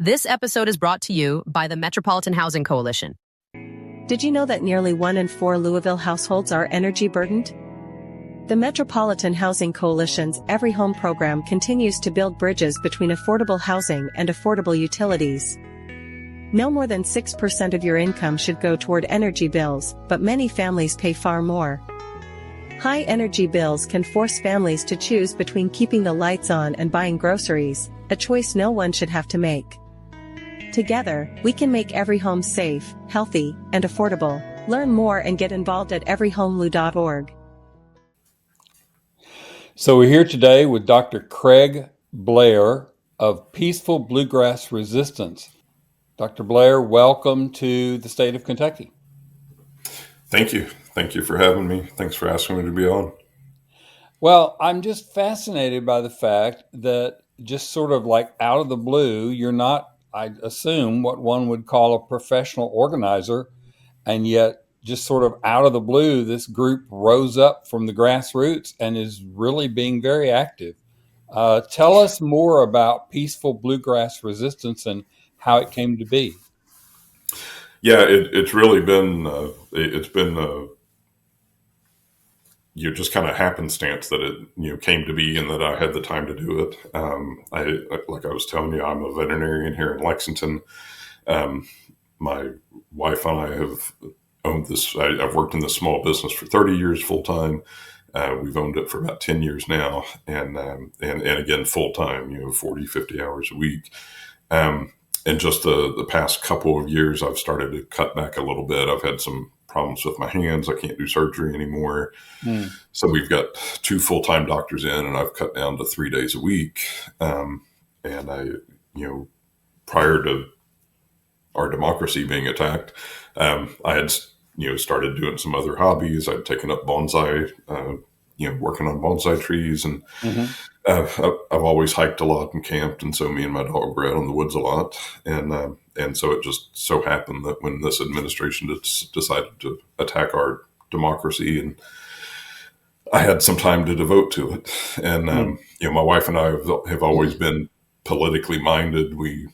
This episode is brought to you by the Metropolitan Housing Coalition. Did you know that nearly 1 in 4 Louisville households are energy burdened? The Metropolitan Housing Coalition's Every Home program continues to build bridges between affordable housing and affordable utilities. No more than 6% of your income should go toward energy bills, but many families pay far more. High energy bills can force families to choose between keeping the lights on and buying groceries, a choice no one should have to make. Together, we can make every home safe, healthy, and affordable. Learn more and get involved at everyhomelou.org. So we're here today with Dr. Craig Blair of Peaceful Bluegrass Resistance. Dr. Blair, welcome to the state of Kentucky. Thank you. Thank you for having me. Thanks for asking me to be on. Well, I'm just fascinated by the fact that just sort of like out of the blue, you're not, I assume, what one would call a professional organizer, and yet just sort of out of the blue, this group rose up from the grassroots and is really being very active. Tell us more about Peaceful Bluegrass Resistance and how it came to be. Yeah, it's really been, just kind of happenstance that it, came to be and that I had the time to do it. Like I was telling you, I'm a veterinarian here in Lexington. My wife and I have owned this. I've worked in this small business for 30 years full time. We've owned it for about 10 years now. And again, full time, 40, 50 hours a week. And just the past couple of years, I've started to cut back a little bit. I've had some problems with my hands. I can't do surgery anymore. So we've got 2 full-time doctors in, and I've cut down to 3 days a week. And I, prior to our democracy being attacked, I had, started doing some other hobbies. I'd taken up bonsai, working on bonsai trees, and I've always hiked a lot and camped, and so me and my dog were out in the woods a lot, and so it just so happened that when this administration decided to attack our democracy, and I had some time to devote to it, and my wife and I have always been politically minded. We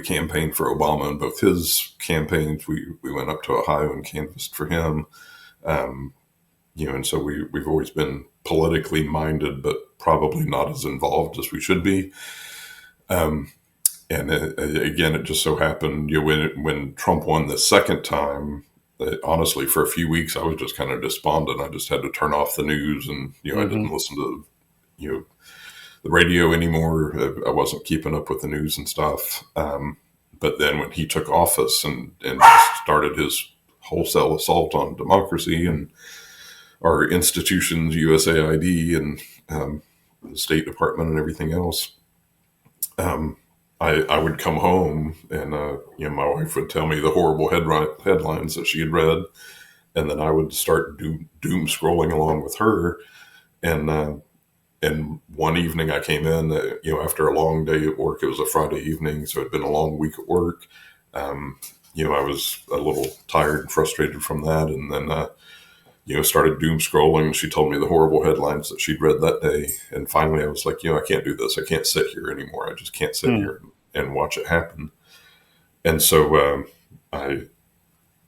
campaigned for Obama in both his campaigns. We went up to Ohio and canvassed for him. And so we've always been politically minded, but probably not as involved as we should be. Again, it just so happened, when Trump won the second time, honestly, for a few weeks, I was just kind of despondent. I just had to turn off the news, and, I didn't listen to, the radio anymore. I wasn't keeping up with the news and stuff. But then when he took office and started his wholesale assault on democracy and our institutions, USAID and the State Department and everything else, I would come home and, my wife would tell me the horrible headlines that she had read. And then I would start doom scrolling along with her. And one evening I came in, after a long day at work. It was a Friday evening, so it'd been a long week at work. I was a little tired and frustrated from that. And then, started doom scrolling, and she told me the horrible headlines that she'd read that day. And finally I was like, I can't do this. I can't sit here anymore. I just can't sit here and watch it happen. And so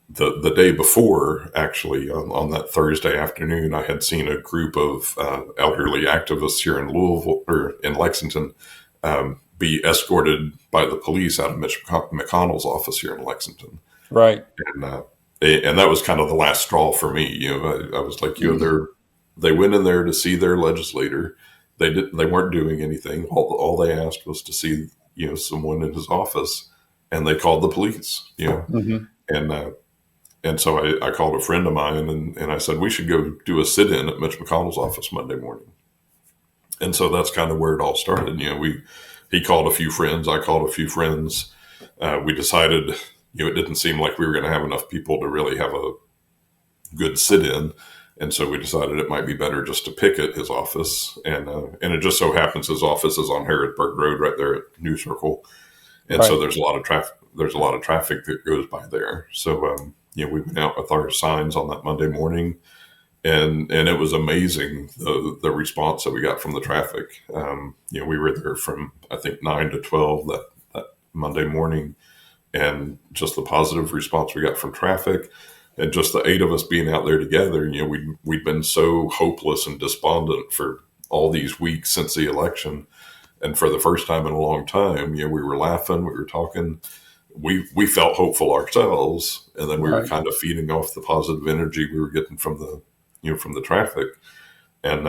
the day before, actually, on that Thursday afternoon, I had seen a group of elderly activists here in Louisville, or in Lexington, be escorted by the police out of Mitch McConnell's office here in Lexington. Right. And that was kind of the last straw for me. I was like, they went in there to see their legislator. They weren't doing anything. All they asked was to see, someone in his office, and they called the police, And so I called a friend of mine, and I said, we should go do a sit-in at Mitch McConnell's office Monday morning. And so that's kind of where it all started. He called a few friends. I called a few friends. We decided, it didn't seem like we were going to have enough people to really have a good sit-in. And so we decided it might be better just to picket his office. And it just so happens his office is on Harrodsburg Road right there at New Circle. And so there's a lot of traffic that goes by there. So, we went out with our signs on that Monday morning, and it was amazing, the response that we got from the traffic. We were there from, I think, 9 to 12 Monday morning, and just the positive response we got from traffic, and just the 8 of us being out there together. We'd been so hopeless and despondent for all these weeks since the election, and for the first time in a long time, we were laughing, we were talking, we felt hopeful ourselves, and then we were Right. kind of feeding off the positive energy we were getting from the traffic, and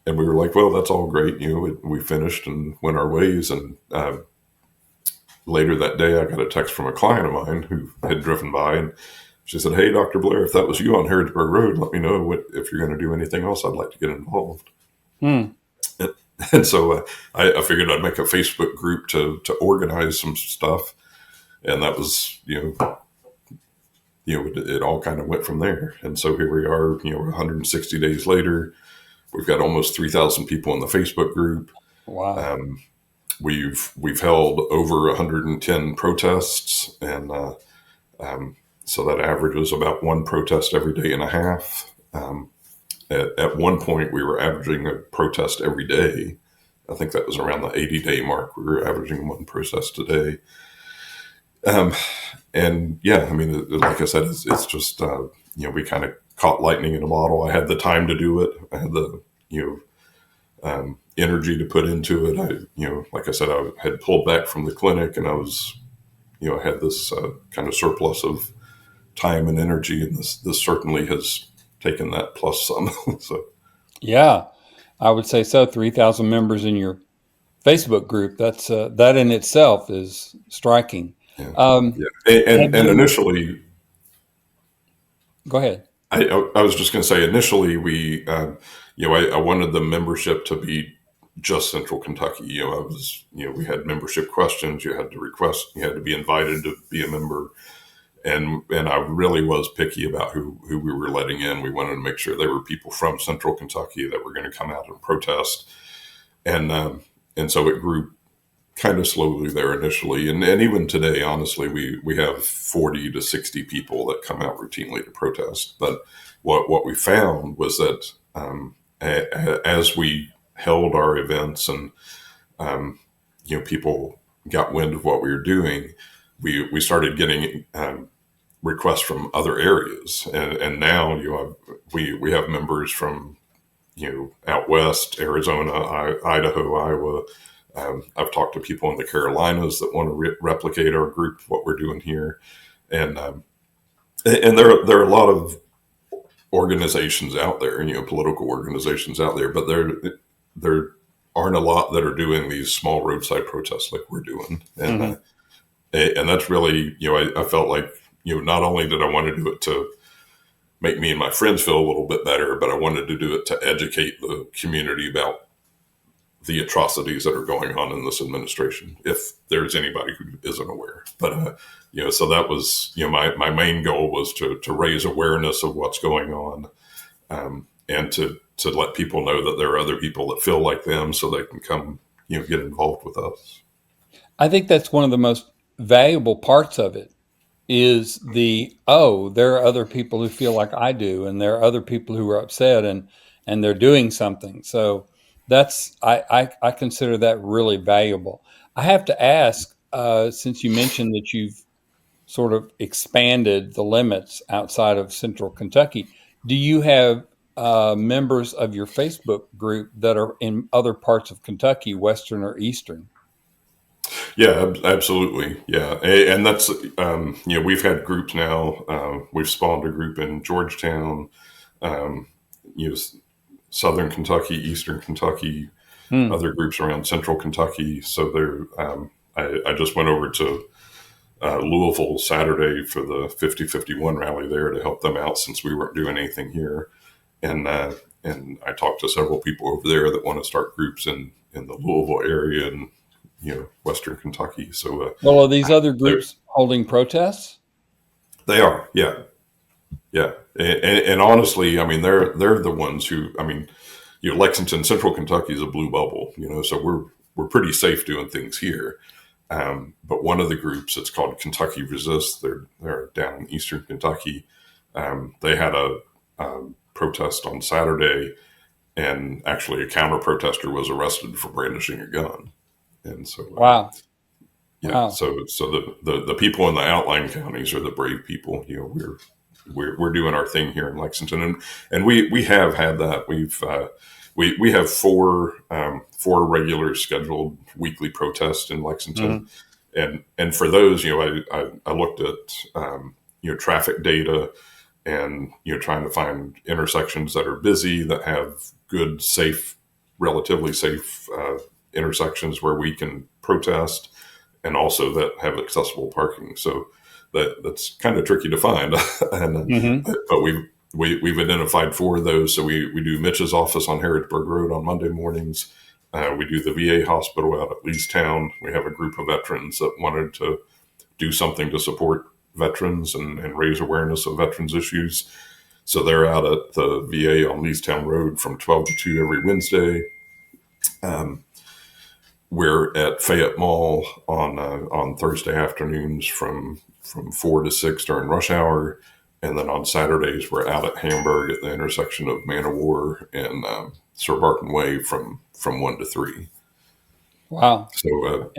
we were like, well, that's all great. We finished and went our ways, and later that day, I got a text from a client of mine who had driven by, and she said, "Hey, Dr. Blair, if that was you on Harrodsburg Road, let me know if you're going to do anything else. I'd like to get involved." Hmm. And so I figured I'd make a Facebook group to organize some stuff, and that was it all kind of went from there. And so here we are, 160 days later. We've got almost 3,000 people in the Facebook group. Wow. We've held over 110 protests, and so that averages about one protest every day and a half. At one point, we were averaging a protest every day. I think that was around the 80-day mark. We were averaging one protest a day. And yeah, I mean, like I said, it's just, we kind of caught lightning in a bottle. I had the time to do it. I had the, energy to put into it. Like I said, I had pulled back from the clinic, and I was, I had this kind of surplus of time and energy, and this certainly has taken that plus some. So Yeah, I would say so. 3,000 members in your Facebook group. That's that in itself is striking. yeah, Um, yeah. have And you? initially, Go ahead. I was just going to say, initially I wanted the membership to be just Central Kentucky. We had membership questions. You had to request, you had to be invited to be a member. And I really was picky about who we were letting in. We wanted to make sure they were people from Central Kentucky that were going to come out and protest. And so it grew kind of slowly there initially. And even today, honestly, we have 40 to 60 people that come out routinely to protest. But what we found was that as we held our events, and people got wind of what we were doing, we started getting requests from other areas, and now we have members from out west, Arizona, Idaho, Iowa. I've talked to people in the Carolinas that want to replicate our group, what we're doing here, and there are a lot of organizations out there, political organizations out there, but there aren't a lot that are doing these small roadside protests like we're doing, Mhm. and that's really, I felt like, not only did I want to do it to make me and my friends feel a little bit better, but I wanted to do it to educate the community about the atrocities that are going on in this administration, if there's anybody who isn't aware. But so that was, my main goal was to raise awareness of what's going on, and to let people know that there are other people that feel like them, so they can come, get involved with us. I think that's one of the most valuable parts of it is there are other people who feel like I do, and there are other people who are upset, and they're doing something. So I consider that really valuable. I have to ask, since you mentioned that you've sort of expanded the limits outside of Central Kentucky, do you have members of your Facebook group that are in other parts of Kentucky, Western or Eastern? Yeah, absolutely. Yeah. And that's, we've had groups now. We've spawned a group in Georgetown, um, you know, Southern Kentucky, Eastern Kentucky, Hmm. other groups around Central Kentucky. So I just went over to Louisville Saturday for the 50-51 rally there to help them out, since we weren't doing anything here. And I talked to several people over there that want to start groups in the Louisville area and, Western Kentucky. So Well, are these other they groups holding protests? they are, yeah, yeah. And honestly, I mean, they're the ones who, I mean, Lexington, Central Kentucky is a blue bubble, so we're pretty safe doing things here. But one of the groups, it's called Kentucky Resist. They're down in Eastern Kentucky. They had a protest on Saturday, and actually a counter protester was arrested for brandishing a gun. And so, Wow. Yeah. Wow. So the people in the outlying counties are the brave people. We're doing our thing here in Lexington, and we have had that. We have four regular scheduled weekly protests in Lexington, Mhm. and for those, I looked at traffic data, and trying to find intersections that are busy, that have good, safe, relatively safe intersections where we can protest, and also that have accessible parking. So that's kind of tricky to find, and Mhm. but we've identified four of those. So we do Mitch's office on Harrodsburg Road on Monday mornings. We do the VA hospital out at Leestown. We have a group of veterans that wanted to do something to support veterans and raise awareness of veterans issues. So they're out at the VA on Leestown Road from 12 to 2 every Wednesday. Um, we're at Fayette Mall on Thursday afternoons from 4 to 6 during rush hour. And then on Saturdays, we're out at Hamburg at the intersection of Man of War and Sir Barton Way from 1 to 3. Wow. So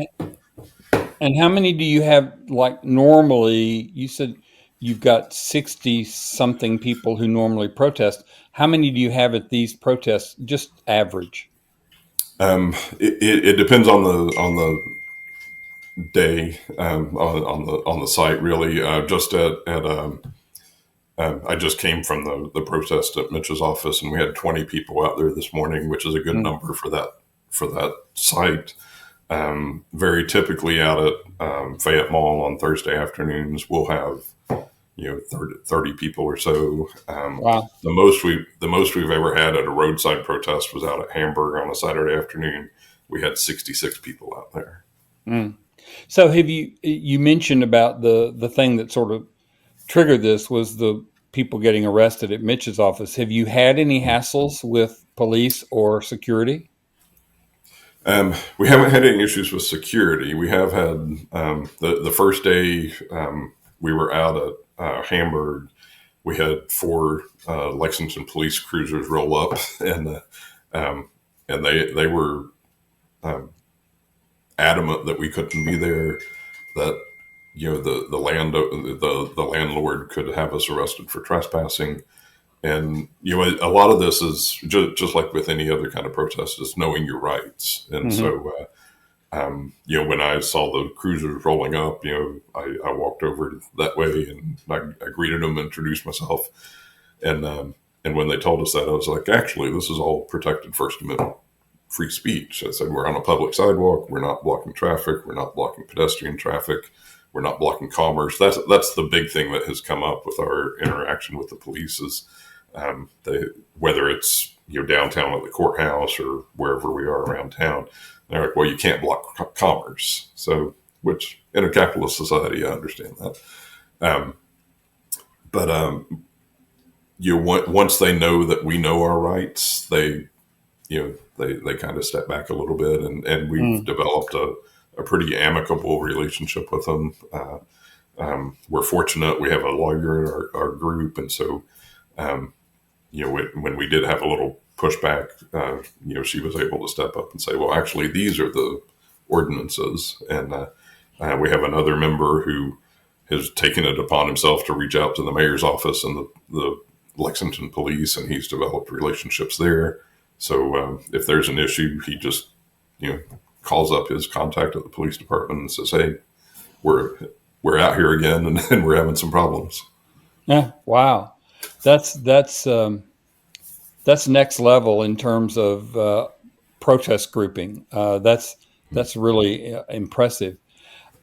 And how many do you have, like, normally? You said you've got 60 something people who normally protest. How many do you have at these protests, just average? it depends on the day, on the site, really. Just at I just came from the protest at Mitch's office, and we had 20 people out there this morning, which is a good Mm. number for that site. Very typically out at Fayette Mall on Thursday afternoons, we'll have 30 people or so. Wow. The most we've ever had at a roadside protest was out at Hamburg on a Saturday afternoon. We had 66 people out there. Mm. So have you mentioned about the thing that sort of triggered this was the people getting arrested at Mitch's office. Have you had any hassles with police or security? We haven't had any issues with security. We have had the first day we were out at Hamburg. We had four Lexington police cruisers roll up, um, and they were adamant that we couldn't be there. That the landlord could have us arrested for trespassing. And a lot of this is just like with any other kind of protest, is knowing your rights. And Hmm. so, when I saw the cruisers rolling up, I walked over that way, and I greeted them, introduced myself, and and when they told us that, I was like, actually, this is all protected First Amendment free speech. I said, we're on a public sidewalk. We're not blocking traffic. We're not blocking pedestrian traffic. We're not blocking commerce. That's the big thing that has come up with our interaction with the police is whether it's downtown at the courthouse or wherever we are around town. They're like, well, you can't block commerce. So, which in a capitalist society, I understand that. Um, but once they know that we know our rights, they kind of step back a little bit, and we've Mm. developed a pretty amicable relationship with them. We're fortunate we have a lawyer in our group, and so um, when we did have a little pushback, she was able to step up and say, well, actually, these are the ordinances. And we have another member who has taken it upon himself to reach out to the mayor's office and the Lexington police, and he's developed relationships there. So if there's an issue, he just, calls up his contact at the police department and says, hey, we're out here again, and we're having some problems. Yeah. Wow. That's that's um, that's next level in terms of protest grouping. That's really impressive.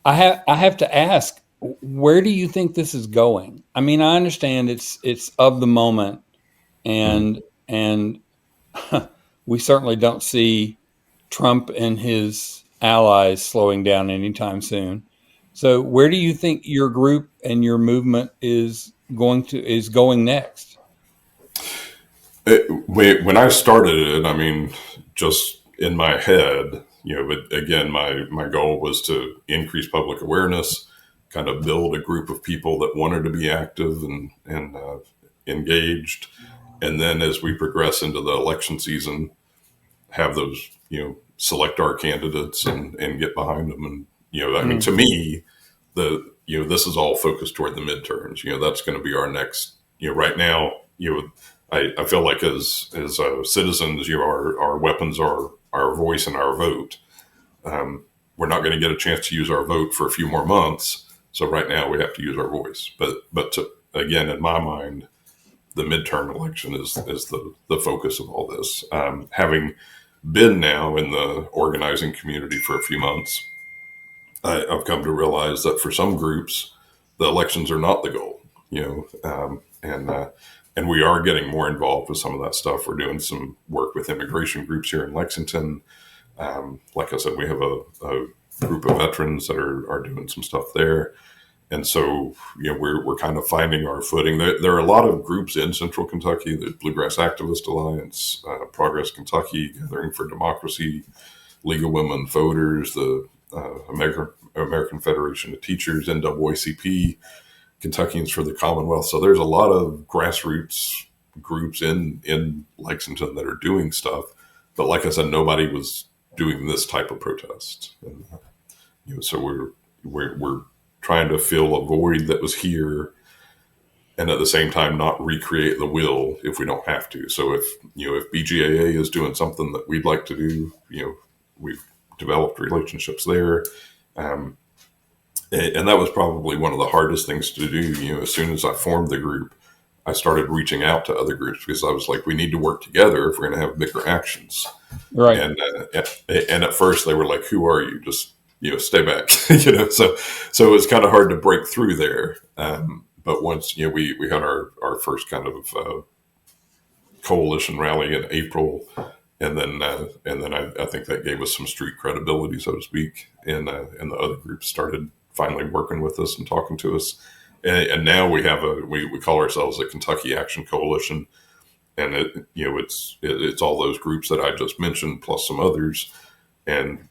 I have to ask, where do you think this is going? I mean, I understand it's of the moment, Mhm. and we certainly don't see Trump and his allies slowing down anytime soon. So, where do you think your group and your movement is going next? When I started it, I mean, just in my head, but again, my goal was to increase public awareness, kind of build a group of people that wanted to be active and engaged, and then as we progress into the election season, have those select our candidates and get behind them I mean, to me, this is all focused toward the midterms. That's going to be our next. Right now, I feel like as citizens, our weapons are our voice and our vote. We're not going to get a chance to use our vote for a few more months. So right now we have to use our voice. But again, in my mind, the midterm election is the focus of all this. Having been now in the organizing community for a few months, I've come to realize that for some groups, the elections are not the goal. And we are getting more involved with some of that stuff. We're doing some work with immigration groups here in Lexington. Like I said, we have a group of veterans that are doing some stuff there. And so, we're kind of finding our footing. There are a lot of groups in Central Kentucky: the Bluegrass Activist Alliance, Progress Kentucky, Gathering for Democracy, League of Women Voters, the American Federation of Teachers, NAACP, Kentuckians for the Commonwealth. So there's a lot of grassroots groups in Lexington that are doing stuff. But like I said, nobody was doing this type of protest. And, so we're trying to fill a void that was here, and at the same time not recreate the wheel if we don't have to. So if BGAA is doing something that we'd like to do, we've developed relationships there. And that was probably one of the hardest things to do. As soon as I formed the group, I started reaching out to other groups because I was like, we need to work together if we're going to have bigger actions. Right. And at first they were like, who are you? Just, stay back, so it was kind of hard to break through there. But once, we had our first kind of coalition rally in April, and then I think that gave us some street credibility, so to speak. And the other groups started finally working with us and talking to us. And now we have we call ourselves the Kentucky Action Coalition. And it's all those groups that I just mentioned, plus some others. And,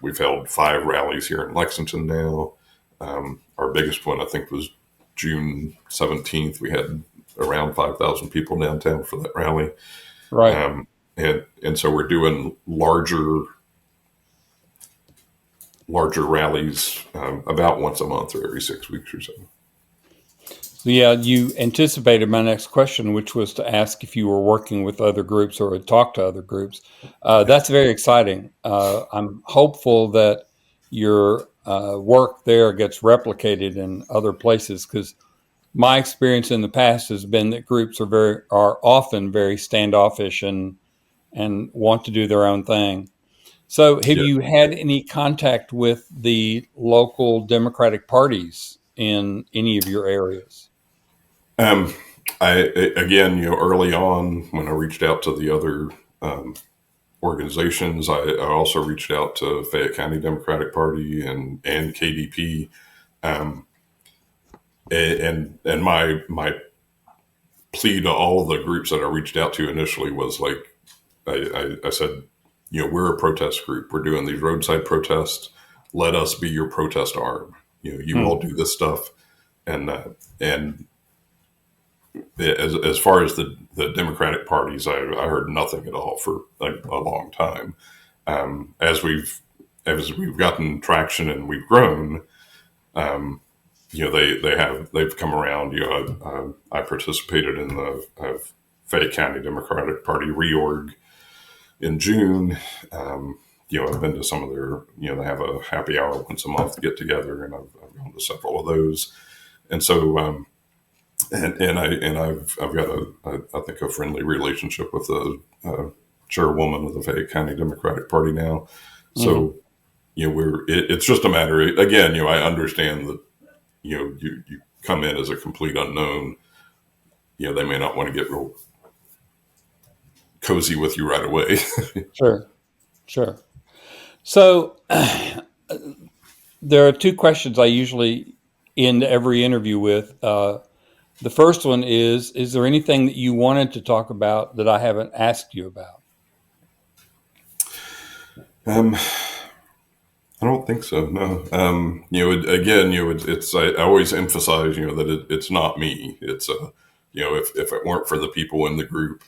we've held 5 rallies here in Lexington now. Our biggest one, I think, was June 17th. We had around 5,000 people downtown for that rally. Right. And so we're doing larger rallies about once a month or every 6 weeks or so. Yeah, you anticipated my next question, which was to ask if you were working with other groups or had talked to other groups. That's very exciting. I'm hopeful that your work there gets replicated in other places, because my experience in the past has been that groups are often very standoffish and want to do their own thing. So have you had any contact with the local Democratic parties in any of your areas? Early on when I reached out to the other organizations, I also reached out to Fayette County Democratic Party and KDP. And my plea to all of the groups that I reached out to initially was like, I said, we're a protest group. We're doing these roadside protests. Let us be your protest arm. You all do this stuff. And as far as the Democratic parties, I heard nothing at all for a long time. As we've gotten traction and we've grown, they've come around. I participated in the Fayette County Democratic Party reorg in June. I've been to some of their, they have a happy hour once a month to get together, and I've gone to several of those. And so, I've got I think a friendly relationship with the chairwoman of the Fayette County Democratic Party now. So, it's just a matter of, again, I understand that, you come in as a complete unknown, they may not want to get real cozy with you right away. Sure. So there are 2 questions I usually end every interview with. The first one is there anything that you wanted to talk about that I haven't asked you about? I don't think so. No. I always emphasize, that it's not me. It's if it weren't for the people in the group,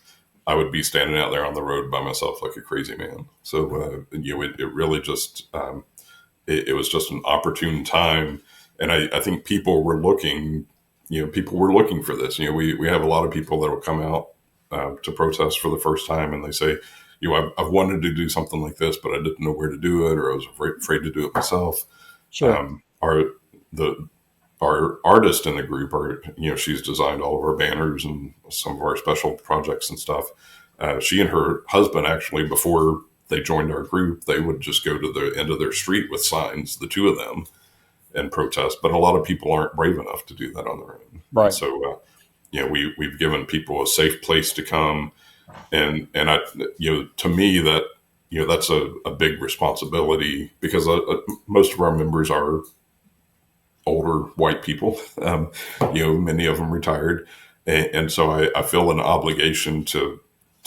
I would be standing out there on the road by myself like a crazy man. So, it really just, it was just an opportune time. And I think people were looking, people were looking for this. We have a lot of people that will come out to protest for the first time, and they say, I've wanted to do something like this, but I didn't know where to do it, or I was afraid to do it myself. Sure. Our artist in the group, she's designed all of our banners and some of our special projects and stuff. She and her husband, actually, before they joined our group, they would just go to the end of their street with signs, the two of them, and protest. But a lot of people aren't brave enough to do that on their own. Right. So, we've given people a safe place to come. And I, to me, that, that's a big responsibility, because most of our members are older white people, many of them retired. And so I feel an obligation to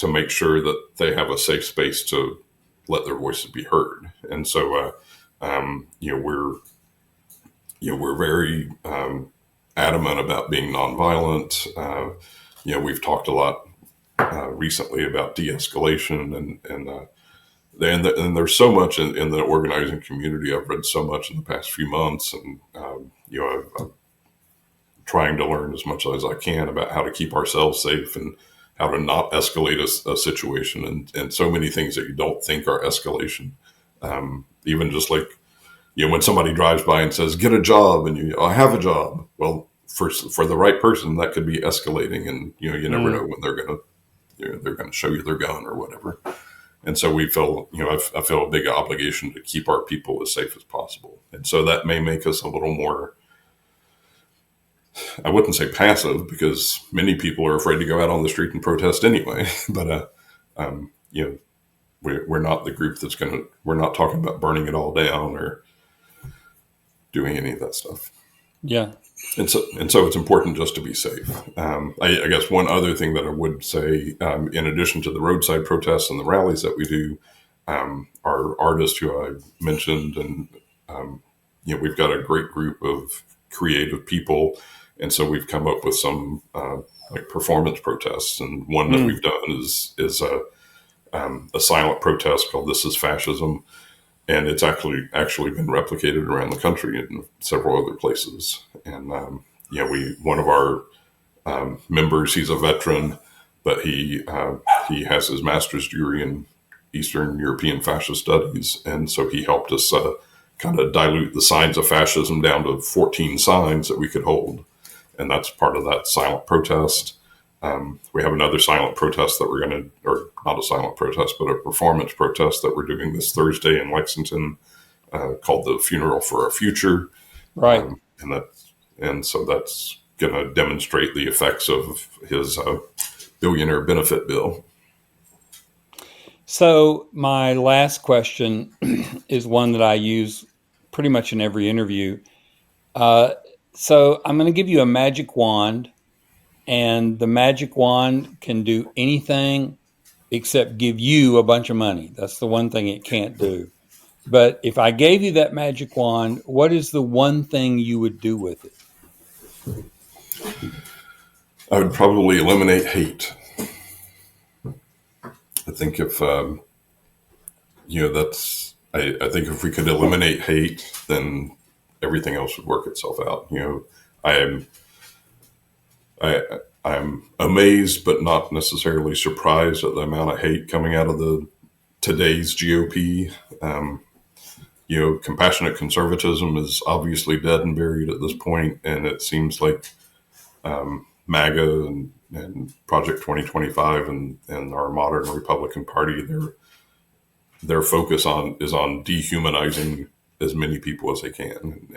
make sure that they have a safe space to let their voices be heard. And so, we're very adamant about being nonviolent. We've talked a lot recently about de-escalation, and there's so much in the organizing community. I've read so much in the past few months, and I'm trying to learn as much as I can about how to keep ourselves safe and how to not escalate a situation, and so many things that you don't think are escalation. Even just like, when somebody drives by and says, "Get a job," and I have a job. Well, for the right person, that could be escalating, and you never know when they're going to show you their gun or whatever. And so we feel, I feel a big obligation to keep our people as safe as possible. And so that may make us a little more, I wouldn't say passive, because many people are afraid to go out on the street and protest anyway. But, we're not the group we're not talking about burning it all down or doing any of that stuff. Yeah. And so it's important just to be safe. I guess one other thing that I would say, in addition to the roadside protests and the rallies that we do, our artist who I mentioned, and we've got a great group of creative people, and so we've come up with some like performance protests. And one that we've done is a silent protest called "This Is Fascism." And it's actually been replicated around the country in several other places. And, one of our members, he's a veteran, but he has his master's degree in Eastern European fascist studies. And so he helped us kind of dilute the signs of fascism down to 14 signs that we could hold. And that's part of that silent protest. We have another silent protest that or not a silent protest, but a performance protest that we're doing this Thursday in Lexington, called "The Funeral for Our Future." Right. And so that's going to demonstrate the effects of his billionaire benefit bill. So my last question is one that I use pretty much in every interview. So I'm going to give you a magic wand. And the magic wand can do anything except give you a bunch of money. That's the one thing it can't do. But if I gave you that magic wand, what is the one thing you would do with it? I would probably eliminate hate. I think if, I think if we could eliminate hate, then everything else would work itself out. I'm amazed, but not necessarily surprised at the amount of hate coming out of today's GOP. Compassionate conservatism is obviously dead and buried at this point, and it seems like MAGA and Project 2025 and our modern Republican Party, their focus is on dehumanizing as many people as they can,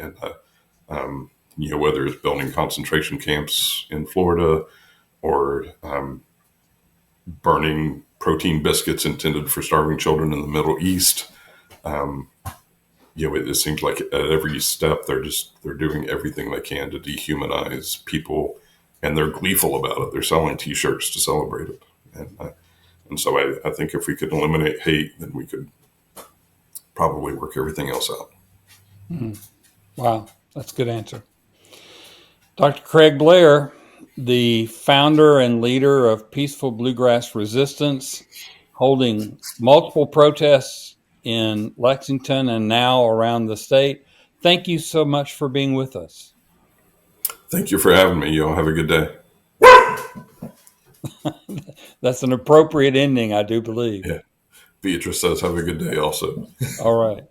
and whether it's building concentration camps in Florida or burning protein biscuits intended for starving children in the Middle East. It seems like at every step they're doing everything they can to dehumanize people, and they're gleeful about it. They're selling T-shirts to celebrate it, and so I think if we could eliminate hate, then we could probably work everything else out. Wow, that's a good answer. Dr. Craig Blair, the founder and leader of Peaceful Bluegrass Resistance, holding multiple protests in Lexington and now around the state. Thank you so much for being with us. Thank you for having me. Y'all have a good day. That's an appropriate ending, I do believe. Yeah. Beatrice says have a good day also. All right.